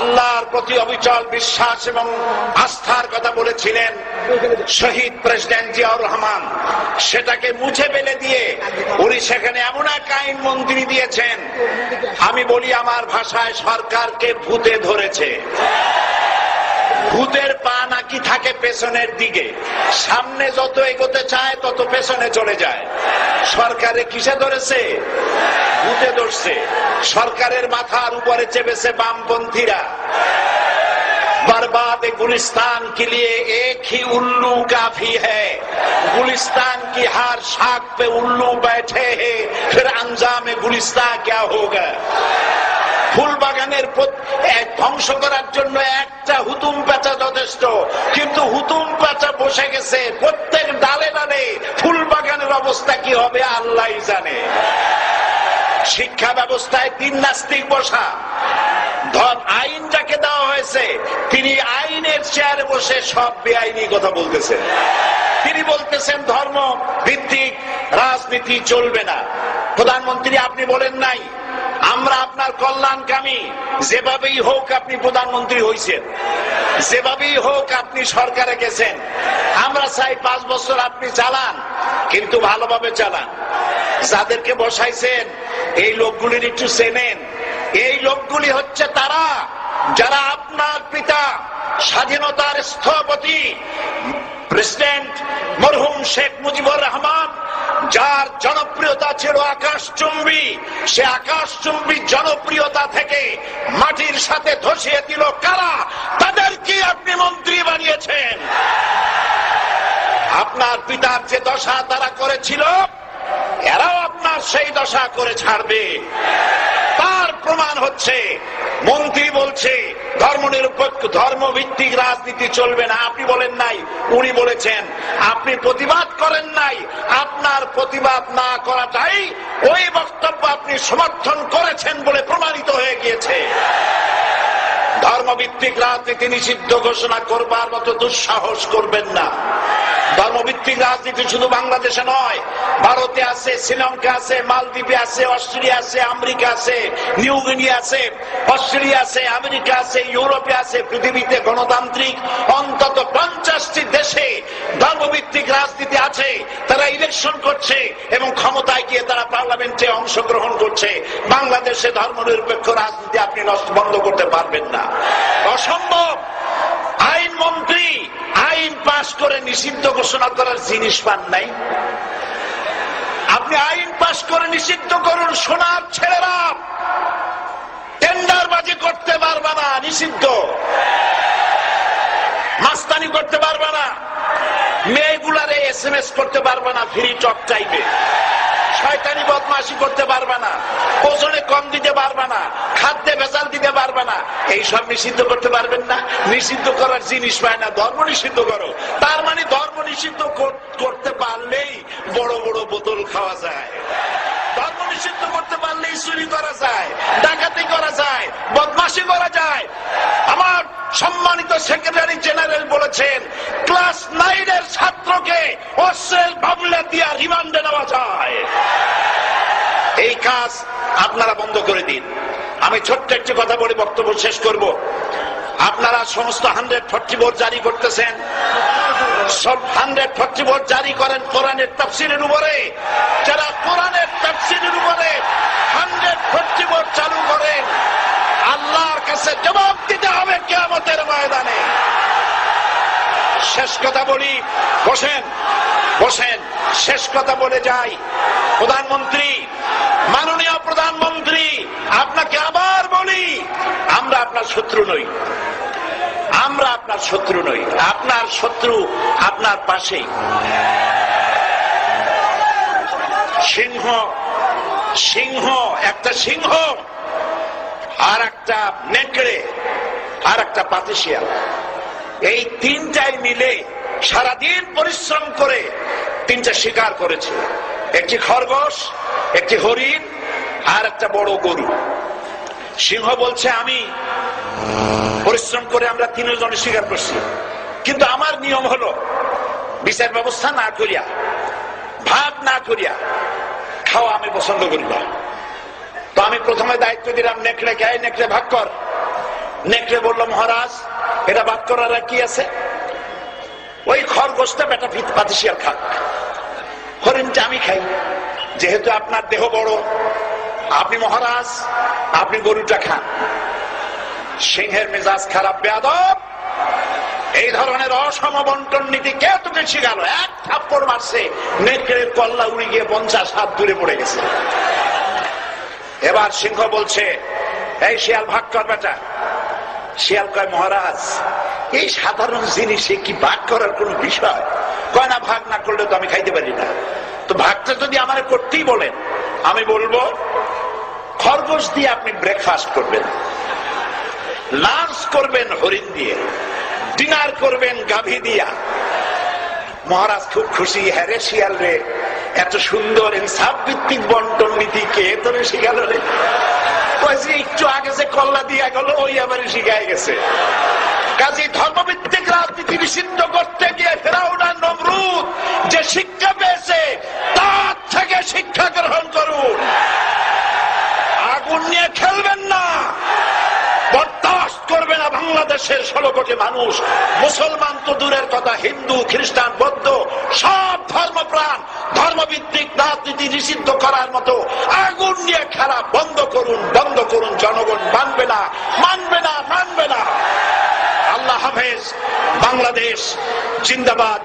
আল্লাহর প্রতি অবিচল বিশ্বাস এবং আস্থার কথা বলেছিলেন শহীদ প্রেসিডেন্ট জিয়াউর রহমান, সেটাকে মুছে ফেলে দিয়ে উনি সেখানে এমন এক আইন মন্ত্রী দিয়েছেন, আমি বলি আমার ভাষায় সরকারকে ভূতে ধরেছে। ভূতের পা নাকি থাকে পেছনের দিকে, সামনে যত এগোতে চায় তত পেছনে চলে যায়। সরকারে কিসে ধরেছে? ভূতে ধরছে। সরকারের মাথার উপরে চেপেছে বামপন্থীরা। बर्बाद गुलिस्तान के लिए एक ही उल्लू काफी है, गुलिस्तान की हर शाख पे उल्लू बैठे हैं, फिर अंजाम गुलिस्तान क्या होगा। ফুল বাগানের ধ্বংস করার জন্য একটা হুতুম পেঁচা যথেষ্ট, কিন্তু হুতুম পেঁচা বসে গেছে প্রত্যেক ডালে ডালে। ফুল বাগানের অবস্থা কি হবে আল্লাহই জানে। শিক্ষা ব্যবস্থায় তিন নাস্তিক বসা, আইন যাকে দেওয়া হয়েছে তিনি আইনের চেয়ারে বসে সব বেআইনি কথা বলতেছেন। তিনি বলতেছেন ধর্ম ভিত্তিক রাজনীতি চলবে না। প্রধানমন্ত্রী আপনি বলেন নাই আমরা আপনার কল্যাণকামী, যেভাবেই হোক আপনি প্রধানমন্ত্রী হয়েছেন, যেভাবেই হোক আপনি সরকারে গেছেন, আমরা চাই 5 বছর আপনি চালান, কিন্তু ভালোভাবে চালান। যাদেরকে বসাইছেন এই লোকগুলির একটু চেনেন। এই লোকগুলি হচ্ছে তারা যারা আপনার পিতা স্বাধীনতার স্থপতি প্রেসিডেন্ট মরহুম শেখ মুজিবুর রহমান, যার জনপ্রিয়তা ছিল আকাশচুম্বী, সে আকাশচুম্বী জনপ্রিয়তা থেকে মাটির সাথে ধসিয়ে দিল কারা? তাদেরকে আপনি মন্ত্রী বানিয়েছেন। আপনার পিতার যে দশা তারা করেছিল, এরাও আপনার সেই দশা করে ছাড়বে। তার প্রমাণ হচ্ছে মন্ত্রী বলছে ধর্মনিরপেক্ষ ধর্মভিত্তিক রাজনীতি চলবে না। আপনি বলেন নাই, উনি বলেছেন। আপনি প্রতিবাদ করেন নাই। আপনার প্রতিবাদ না করাটাই ওই বক্তব্য আপনি সমর্থন করেছেন বলে প্রমাণিত হয়ে গিয়েছে। ধর্মভিত্তিক রাজনীতি নিষিদ্ধ ঘোষণা করবার মতো দুঃসাহস করবেন না। ধর্মভিত্তিক রাজনীতি শুধু বাংলাদেশে নয়, ভারতে আছে, শ্রীলঙ্কা আছে, মালদ্বীপে আছে, অস্ট্রেলিয়া আছে, আমেরিকা আছে, নিউ গিনি আছে, অস্ট্রেলিয়া আছে, আমেরিকা আছে, ইউরোপে আছে। পৃথিবীতে গণতান্ত্রিক অন্তত 50টি দেশে ধর্মভিত্তিক রাজনীতি আছে। তারা ইলেকশন করছে এবং ক্ষমতায় গিয়ে তারা পার্লামেন্টে অংশগ্রহণ করছে। বাংলাদেশে ধর্মনিরপেক্ষ রাজনীতি আপনি বন্ধ করতে পারবেন না, অসম্ভব। আইন মন্ত্রী আইন পাশ করে নিষিদ্ধ ঘোষণা করার জিনিস পান নাই। আপনি আইন পাশ করে নিষিদ্ধ করুন, সোনার ছেলেরা টেন্ডারবাজি করতে পারবে না, নিষিদ্ধ। মাস্তানি করতে পারবে না, মেয়েগুলারে SMS করতে পারবে না, ফ্রি টক চাইবে। শয়তানি বদমাশি করতে পারবে না, ওজনে কম দিতে পারবে না, খাদ্যে ভেজাল দিতে পারবে না। এইসব নিষিদ্ধ করতে পারবেন না। নিষিদ্ধ করার জিনিস পায় না, ধর্ম নিষিদ্ধ করো। তার মানে ধর্ম নিষিদ্ধ করতে পারলেই বড় বড় বোতল খাওয়া যায়। ধর্ম নিষিদ্ধ করতে পারলেই চুরি করা যায়, ডাকাতি করা যায়, বদমাশি করা যায়। আমার সম্মানিত সেক্রেটারি জেনারেল বলেছেন ক্লাস 9-এর ছাত্রকে অশ্লীল মামলা দিয়ে রিমান্ডে নেওয়া যায়। এই কাজ আপনারা বন্ধ করে দিন। আমি ছোট্ট একটি কথা বলে বক্তব্য শেষ করব। আপনারা সমস্ত 144 জারি করতেছেন, সব 144 জারি করেন কোরআনের তাফসীরের উপরে। যারা কোরআনের তাফসীরের উপরে 144 চালু করেন, আল্লাহর কাছে জবাব দিতে হবে কিয়ামতের ময়দানে। শেষ কথা বলি, বসেন বসেন, শেষ কথা বলে যাই। প্রধানমন্ত্রী, মাননীয় প্রধানমন্ত্রী, আপনাকে আবার বলি, আমরা আপনার শত্রু নই, আমরা আপনার শত্রু নই। আপনার শত্রু আপনার পাশেই। সিংহ, সিংহ, একটা সিংহ আর একটা নেকড়ে আর একটা পাতিশিয়াল, এই তিনটাই মিলে সারাদিন পরিশ্রম করে তিনটা শিকার করেছে। একটি খরগোশ, একটি হরিণ আর একটা বড় গরু। সিংহ বলছে আমি পরিশ্রম করে আমরা তিনজনে শিকার করছি, কিন্তু আমার নিয়ম হলো বিচার ব্যবস্থা না করিয়া, ভাগ না করিয়া খাওয়া আমি পছন্দ করি না। তো আমি প্রথমে দায়িত্ব দিলাম নেকড়েকে, নেকড়ে ভাগ কর। নেকড়ে বলল, মহারাজ এটা বাদ করার কি আছে? ওই খরগোশটা বেটা পাতিশিয়াল খাক, হরিণটা আমি খাই, যেহেতু আপনার দেহ বড়, আপনি মহারাজ, আপনি গরুটা খান। সিংহের মেজাজ খারাপ, বেয়াদব, এই ধরনের অসম বন্টন নীতি কে তোকে শিখালো? এক থাপ্পড় মারছে, নেকড়ের কল্লা উড়ে গিয়ে 50 হাত দূরে পড়ে গেছে। এবার সিংহ বলছে, এই শিয়াল ভাগ কর বেটা। শিয়াল কয়, মহারাজ এই সাধারণ জিনিসে কি ভাগ করার কোন বিষয়? কয় না, ভাগ না করলে তো আমি খাইতে পারি না। তো ভাগটা যদি আমার করতেই বলেন, আমি বলবো খরগোশ দিয়ে আপনি ব্রেকফাস্ট করবেন, লাঞ্চ করবেন হরিণ দিয়ে, ডিনার করবেন গাভী দিয়া। মহারাজ খুব খুশি, হ্যাঁ রে শিয়াল রে, এত সুন্দর ইনসাফ ভিত্তিক বন্টন নীতি কে তোরে শিখালো রে? একটু আগে যে কল্লা দিয়া গেল ওই আবার শিখাই গেছে। কাজী ধর্মভিত্তিক রাজনীতি নিষিদ্ধ করতে গিয়ে ফেরাউন আর নমরুদ যে শিক্ষা পেয়েছে তার থেকে শিক্ষা গ্রহণ করুন। আগুন নিয়ে খেলবেন না, বরদাস্ত করবে না বাংলাদেশের 16 কোটি মানুষ। মুসলমান তো দূরের কথা, হিন্দু, খ্রিস্টান, বৌদ্ধ সব ধর্মপ্রাণ ধর্মভিত্তিক রাজনীতি নিষিদ্ধ করার মতো আগুন নিয়ে খেলা বন্ধ করুন, বন্ধ করুন। জনগণ মানবে না, মানবে না, মানবে না। আল্লাহ হাফেজ। বাংলাদেশ জিন্দাবাদ,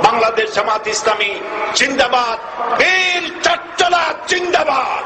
বাংলাদেশ জামাত ইসলামী জিন্দাবাদ, বীর চট্টলা জিন্দাবাদ।